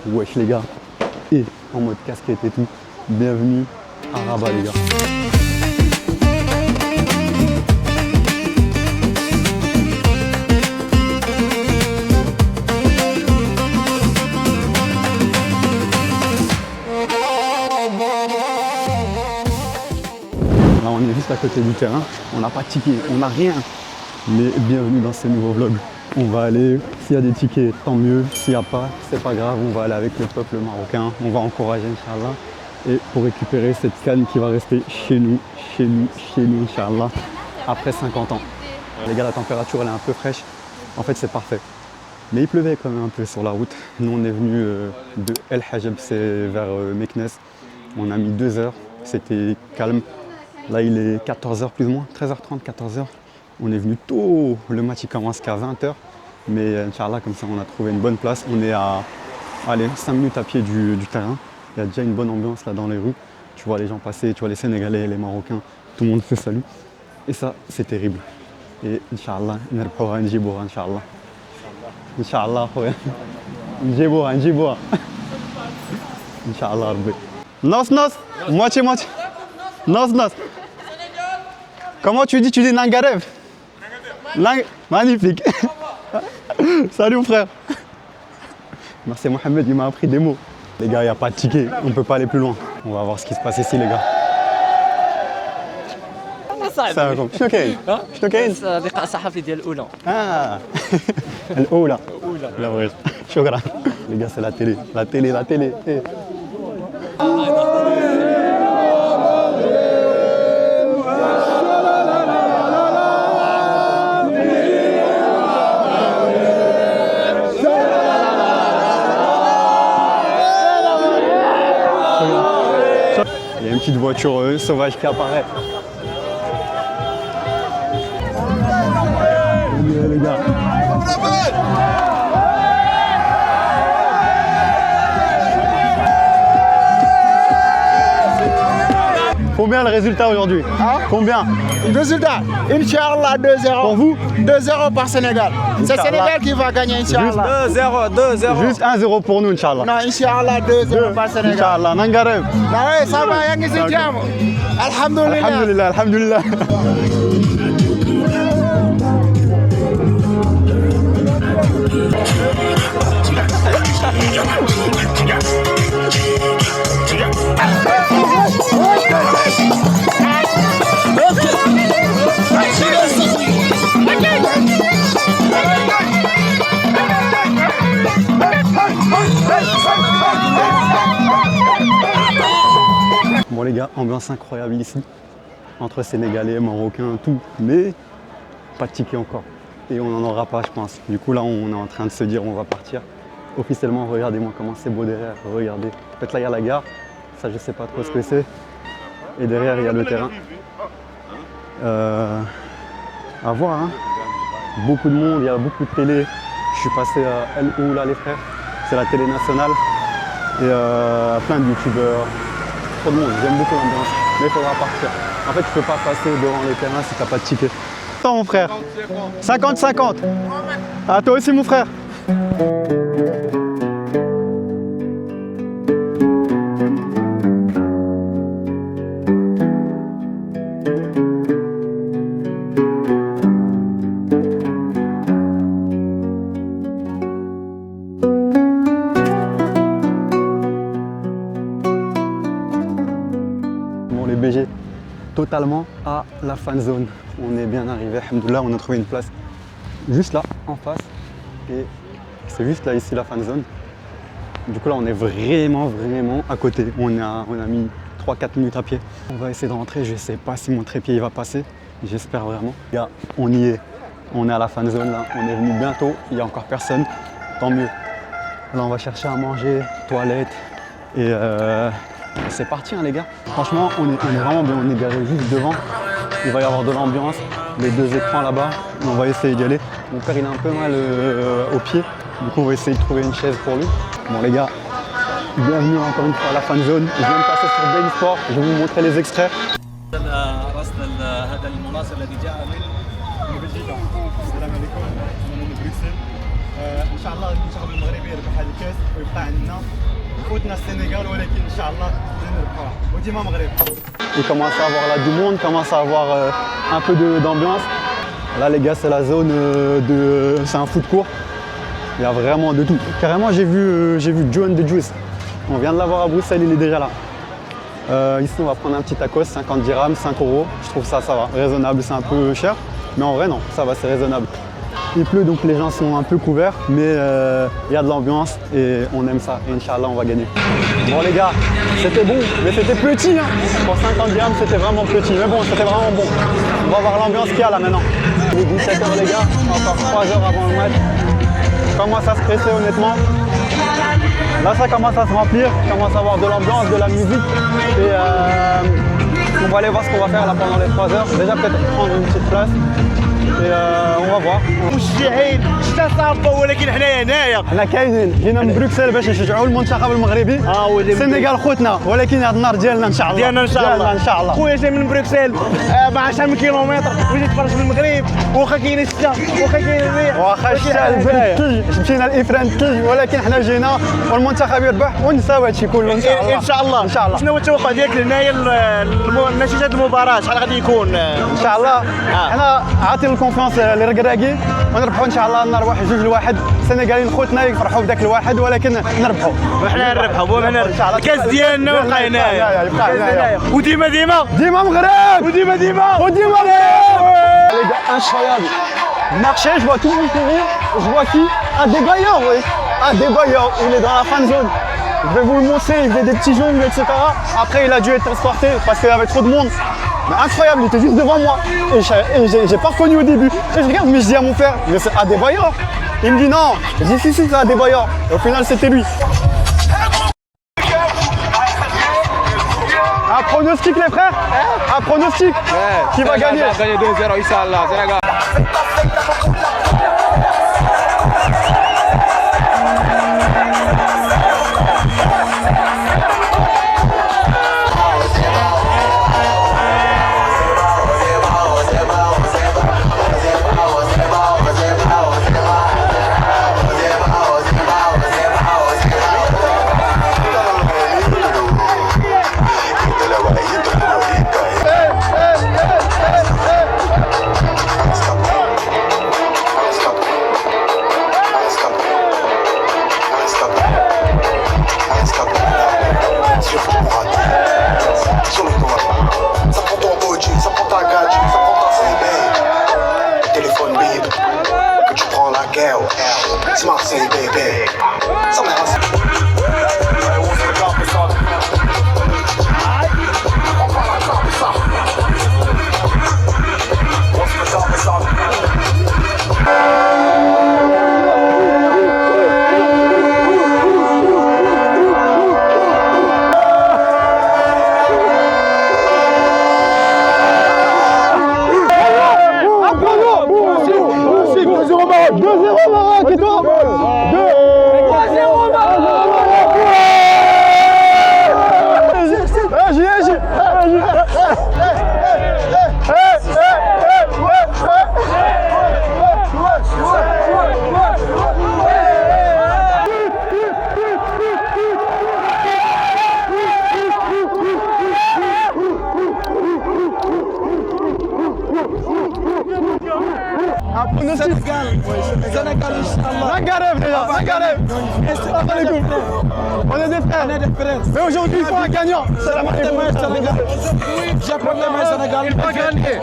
Wesh les gars, et en mode casquette et tout, bienvenue à Rabat les gars. Là on est juste à côté du terrain, on n'a pas de ticket, on n'a rien, mais bienvenue dans ce nouveau vlog. On va aller, s'il y a des tickets, tant mieux. S'il n'y a pas, c'est pas grave, on va aller avec le peuple marocain. On va encourager, Inch'Allah. Et pour récupérer cette canne qui va rester chez nous, Inch'Allah, après 50 ans. Les gars, la température, elle est un peu fraîche. En fait, c'est parfait. Mais il pleuvait quand même un peu sur la route. Nous, on est venu de El Hajeb, c'est vers Meknes. On a mis 2 heures. C'était calme. Là, il est 14h plus ou moins, 13h30, 14h. On est venu tôt, le match il commence qu'à 20h, mais Inch'Allah comme ça on a trouvé une bonne place. On est à 5 minutes à pied du terrain. Il y a déjà une bonne ambiance là dans les rues. Tu vois les gens passer, tu vois les Sénégalais, les Marocains, tout le monde se salue. Et ça c'est terrible. Et Inch'Allah, Inch'Allah, Inch'Allah, Inch'Allah, Inch'Allah, Nos, moitié. Nos. Comment tu dis Nangarev? Magnifique. Salut mon frère. Merci Mohamed, il m'a appris des mots. Les gars, il n'y a pas de ticket, on ne peut pas aller plus loin. On va voir ce qui se passe ici les gars. السلام عليكم. شنو كاين؟ شنو كاين؟ لقاء صحفي ديال الاولى. الاولى. لا بغيت. شكرا. Les gars, c'est la télé. La télé. Hey. Il y a une petite voiture sauvage qui apparaît. Les gars. Combien le résultat aujourd'hui? Combien? Résultat, Inch'Allah 2-0. Pour vous? 2-0 par Sénégal. C'est Sénégal qui va gagner, Inch'Allah. 2-0. Juste 1-0 pour nous, Inch'Allah. Non, Inch'Allah 2-0 par Sénégal. Inch'Allah, Nangarev. Ouais, ça va, y'a qui se tient. Alhamdulillah. Alhamdulillah. Bon les gars, ambiance incroyable ici, entre Sénégalais, Marocains, tout, mais pas de ticket encore. Et on n'en aura pas je pense. Du coup là on est en train de se dire on va partir. Officiellement, regardez-moi comment c'est beau derrière, regardez. En fait là il y a la gare, ça je sais pas trop ce que c'est. Et derrière il y a le terrain. À voir hein. Beaucoup de monde, il y a beaucoup de télé. Je suis passé à El Oula les frères, c'est la télé nationale. Et plein de youtubeurs. Trop de monde, j'aime beaucoup l'ambiance, mais il faudra partir. En fait, tu peux pas passer devant les terrains si t'as pas de ticket. Attends mon frère, 50-50. À toi aussi mon frère. Les BG totalement à la fan zone. On est bien arrivé, alhamdoulilah, on a trouvé une place juste là en face et c'est juste là ici la fan zone. Du coup là on est vraiment à côté. On a mis 3-4 minutes à pied. On va essayer de rentrer, je sais pas si mon trépied il va passer, j'espère vraiment. Les gars, on y est, on est à la fan zone là, on est venu bientôt, il n'y a encore personne, tant mieux. Là on va chercher à manger, toilette et c'est parti hein, les gars. Franchement on est vraiment bien, on est garé juste devant. Il va y avoir de l'ambiance, les 2 écrans là-bas, on va essayer d'y aller. Mon père il a un peu mal au pied, du coup on va essayer de trouver une chaise pour lui. Bon les gars, bienvenue encore une fois à la fan zone. Je viens de passer sur Bein Sport, je vais vous montrer les extraits. ان شاء الله المنتخب المغربي يربح هذا الكاس ويبقى عندنا خوتنا السنغال ولكن ان شاء الله نربحوها وديما مغرب. Il commence à avoir là du monde, commence à avoir un peu d'ambiance. Là les gars c'est la zone c'est un foot court. Il y a vraiment de tout. Carrément j'ai vu Joe and the Juice. On vient de l'avoir à Bruxelles, il est déjà là. Ici on va prendre un petit tacos, 50 dirhams, 5 €. Je trouve ça va, raisonnable, c'est un peu cher. Mais en vrai non, ça va, c'est raisonnable. Il pleut donc les gens sont un peu couverts, mais il y a de l'ambiance et on aime ça. Et Inch'Allah on va gagner. Bon les gars, c'était bon, mais c'était petit. Hein. Pour 50 dirhams c'était vraiment petit, mais bon c'était vraiment bon. On va voir l'ambiance qu'il y a là maintenant. Il est 17 h les gars, encore 3 heures avant le match. Je commence à se presser honnêtement. Là ça commence à se remplir, commence à avoir de l'ambiance, de la musique. Et on va aller voir ce qu'on va faire là pendant les 3 heures. Déjà peut-être prendre une petite place. Et on va voir. مشجعين شتا صافا ولكن حنايا هنايا حنا كاينين جينا من بروكسل باش نشجعوا المنتخب المغربي. السنغال خوتنا ولكن هذا النهار ديالنا ان شاء الله. ديالنا ان شاء الله. خويا جاي من بروكسل مع 10 كيلومتر وجيت تفرج في المغرب واخا كاين الشتا واخا كاين الريح واخا الشتا البرد مشينا الافران الثلج ولكن حنا جينا والمنتخب يربح ونساو هادشي كله ان شاء الله. ان شاء الله. ان شاء الله. شنو هو التوقع ديالك هنايا نتيجه المباراه شحال غادي يكون؟ ان شاء الله حنا عاطين الكونفيونس للركراكي ونربحوا ان شاء الله نهار 1-2. السنغاليين خوتنا يفرحوا بداك الواحد ولكن نربحوا. وحنا نربحوا الكاس ديالنا ويبقى هنايا وديما مغرب وديما Les gars, incroyable. Marcher, je vois tout le monde courir. Je vois qui? Adebayor, oui. Adebayor, il est dans la fan zone. Je vais vous le montrer, il faisait des petits jongles, etc. Après, il a dû être transporté parce qu'il y avait trop de monde. Mais incroyable, il était juste devant moi. Et j'ai pas reconnu au début. Et je regarde, mais je dis à mon frère, mais c'est Adebayor. Il me dit non. Je dis si, c'est Adebayor. Et au final, c'était lui. Un pronostic les frères? Un pronostic? Qui va gagner? Va gagner 2-0 Inch'Allah, Sénégal. On est des frères. Mais aujourd'hui il faut un gagnant. C'est la Sénégal. Il va gagner.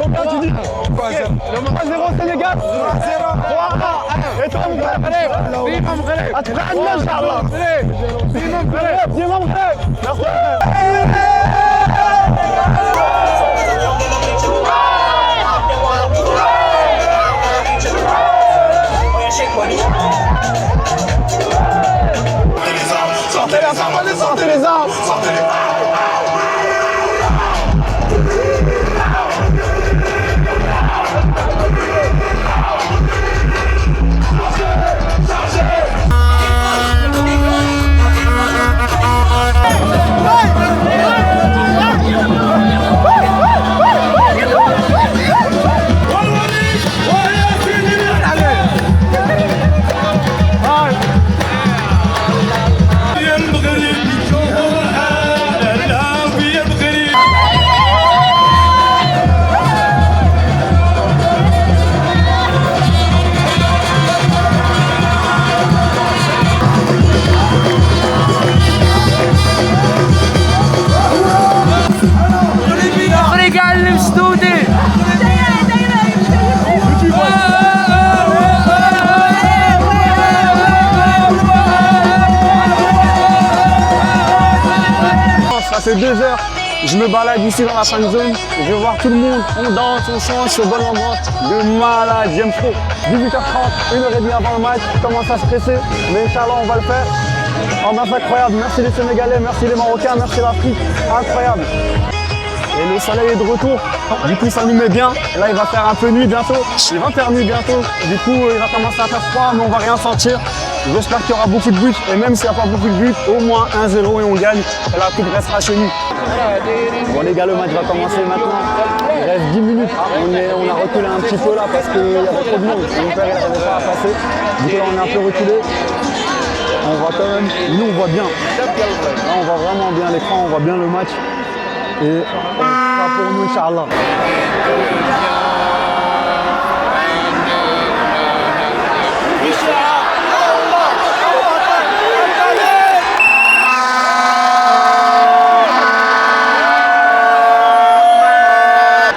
Combien tu dis? 3-0 Sénégal. 3-0. Et toi mon frère? Attrape-moi Inch'Allah. Dis mon frère. Sortez les armes. Hey! fait 2 heures. Je me balade ici dans la fan zone. Je vais voir tout le monde. On danse, on chante, je suis au bon endroit. De malade, j'aime trop. 18h30, 1h30 avant le match. Je commence à stresser. Mais Inch'Allah, on va le faire. Ambiance incroyable. Merci les Sénégalais, merci les Marocains, merci l'Afrique. Incroyable. Et le soleil est de retour. Du coup, ça nous met bien. Là, il va faire un peu nuit bientôt. Il va faire nuit bientôt. Du coup, il va commencer à faire froid, mais on va rien sentir. J'espère qu'il y aura beaucoup de buts. Et même s'il n'y a pas beaucoup de buts, au moins 1-0 et on gagne. Et la coupe restera chez nous. Bon les gars, le match va commencer maintenant. Il reste 10 minutes. On a reculé un petit peu là parce qu'il y avait trop de monde. Mon père n'arrivait pas à passer. Du coup, là, on est un peu reculé. On voit quand même, nous on voit bien. Là, on voit vraiment bien l'écran, on voit bien le match. Et on sera pour nous, Inch'Allah.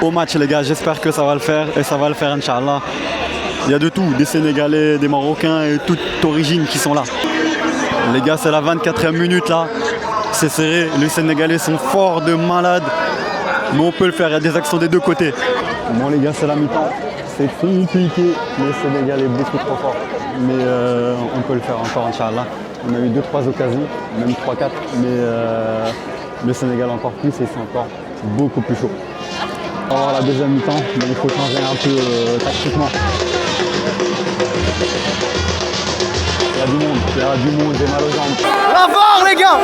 Au match les gars, j'espère que ça va le faire et ça va le faire Inch'Allah. Il y a de tout, des Sénégalais, des Marocains et toute origine qui sont là. Les gars, c'est la 24e minute là. C'est serré, les Sénégalais sont forts de malade. Mais on peut le faire, il y a des actions des deux côtés. Bon les gars, c'est la mi-temps. C'est compliqué, les Sénégalais beaucoup trop forts. Mais on peut le faire encore Inch'Allah. On a eu 2-3 occasions, même 3-4. Mais le Sénégal encore plus et c'est encore beaucoup plus chaud. On va voir la deuxième mi-temps, mais il faut changer un peu tactiquement. Il y a du monde, j'ai mal aux jambes. La VAR les gars.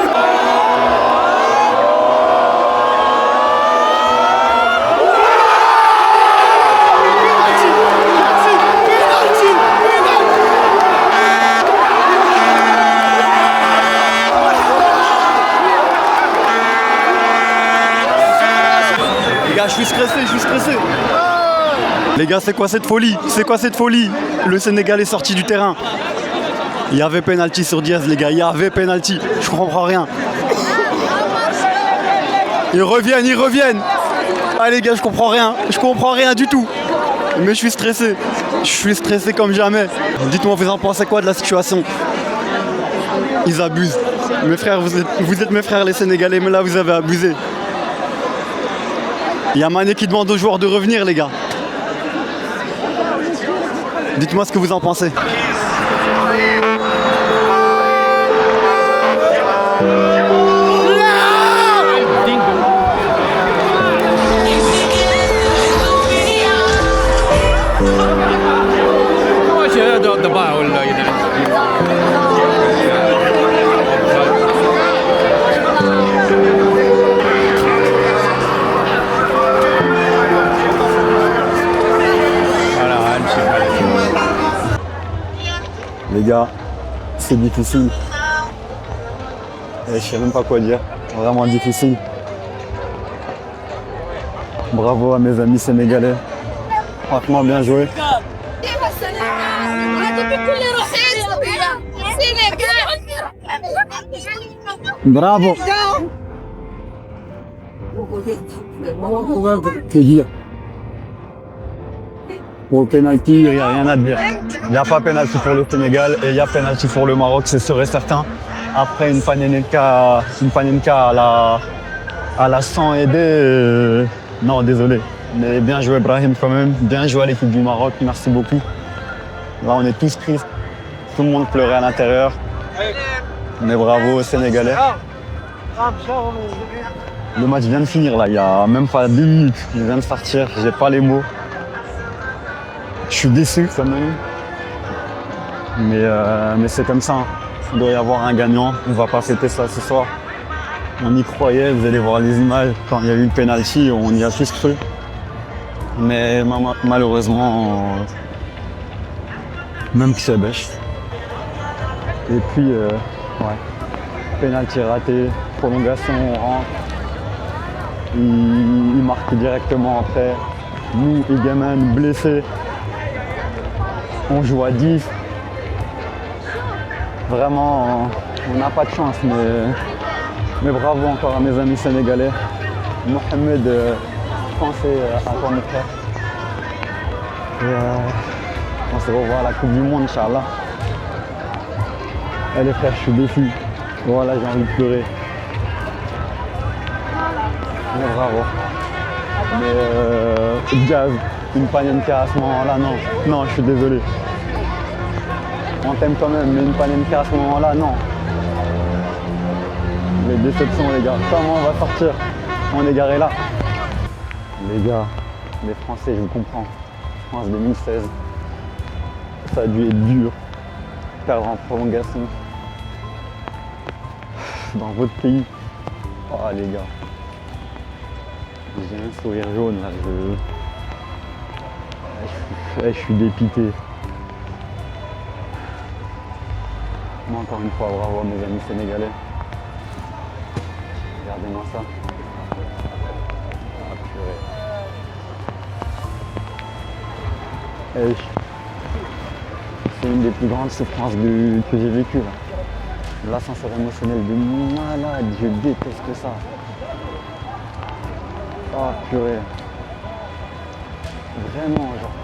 Les gars, je suis stressé. Les gars, c'est quoi cette folie? Le Sénégal est sorti du terrain. Il y avait penalty sur Diaz, les gars, il y avait penalty. Je comprends rien. Ils reviennent. Ah les gars, je comprends rien du tout. Mais je suis stressé comme jamais. Dites-moi, vous en pensez quoi de la situation? Ils abusent. Mes frères, vous êtes mes frères les Sénégalais, mais là vous avez abusé. Il y a Mané qui demande aux joueurs de revenir, les gars. Dites-moi ce que vous en pensez. Les gars, c'est difficile. Et je sais même pas quoi dire. Vraiment difficile. Bravo à mes amis sénégalais. Franchement bien joué. Bravo. Que dire? Pour le penalty, il n'y a rien à dire. Il n'y a pas penalty pour le Sénégal et il y a penalty pour le Maroc, c'est sûr et certain. Après une panenka à la 100 aidée, non désolé. Mais bien joué Brahim quand même, bien joué à l'équipe du Maroc, merci beaucoup. Là on est tous tristes, tout le monde pleurait à l'intérieur. Mais bravo aux Sénégalais. Le match vient de finir là, il n'y a même pas 10 minutes, il vient de sortir, j'ai pas les mots. Je suis déçu quand même, mais c'est comme ça. Il doit y avoir un gagnant. On va pas fêter ça ce soir. On y croyait. Vous allez voir les images. Quand il y a eu le penalty, on y a tous cru. Mais malheureusement, même que c'est bêche. Et puis, ouais, penalty raté, prolongation, on rentre. Il marque directement après. Nous, Egaman, blessés. On joue à 10. Vraiment, on n'a pas de chance, mais bravo encore à mes amis sénégalais. Mohamed, pensez à toi mes frères. Et on se revoit à la Coupe du Monde, Inch'Allah. Et les frères, je suis déçu. Voilà, j'ai envie de pleurer. Mais bravo. Mais Jazz, une panenka à ce moment-là, non. Non, je suis désolé. On t'aime quand même, mais une panenka à ce moment-là, non. Les déceptions, les gars. Comment on va sortir? On est garé là. Les gars, les Français, je vous comprends. France 2016, ça a dû être dur. Perdre en prolongation. Dans votre pays. Oh les gars. J'ai un sourire jaune là. Je suis dépité. Mais encore une fois, bravo à mes amis sénégalais. Regardez-moi ça. Ah purée. Et c'est une des plus grandes souffrances que j'ai vécues là. L'ascenseur émotionnel de malade, je déteste ça. Ah purée. Vraiment, genre,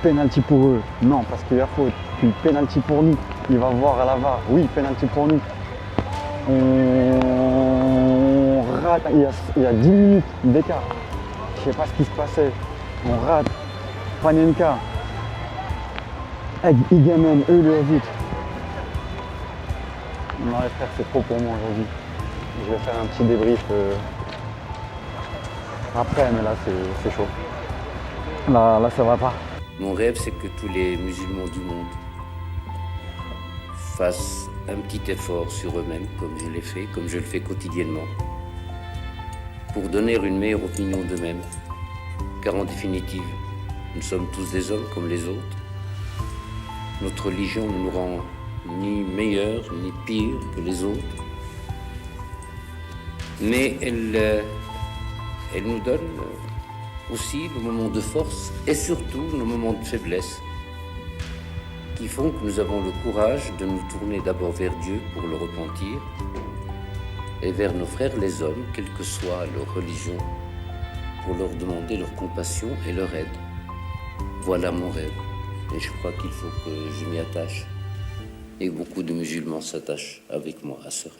penalty pour eux. Non, parce qu'il y a faute. Puis penalty pour nous. Il va voir à la VAR. Oui, penalty pour nous. On rate. Il y a 10 minutes d'écart. Je sais pas ce qui se passait. On rate. Panenka. Avec Igamen, eux le vite. Non les frères, c'est trop pour moi aujourd'hui. Je vais faire un petit débrief après, mais là c'est chaud. Là ça va pas. Mon rêve, c'est que tous les musulmans du monde fassent un petit effort sur eux-mêmes, comme je l'ai fait, comme je le fais quotidiennement, pour donner une meilleure opinion d'eux-mêmes. Car en définitive, nous sommes tous des hommes comme les autres. Notre religion ne nous rend ni meilleurs ni pires que les autres, mais elle nous donne aussi nos moments de force et surtout nos moments de faiblesse qui font que nous avons le courage de nous tourner d'abord vers Dieu pour le repentir et vers nos frères les hommes, quelle que soit leur religion, pour leur demander leur compassion et leur aide. Voilà mon rêve et je crois qu'il faut que je m'y attache et que beaucoup de musulmans s'attachent avec moi à ce rêve.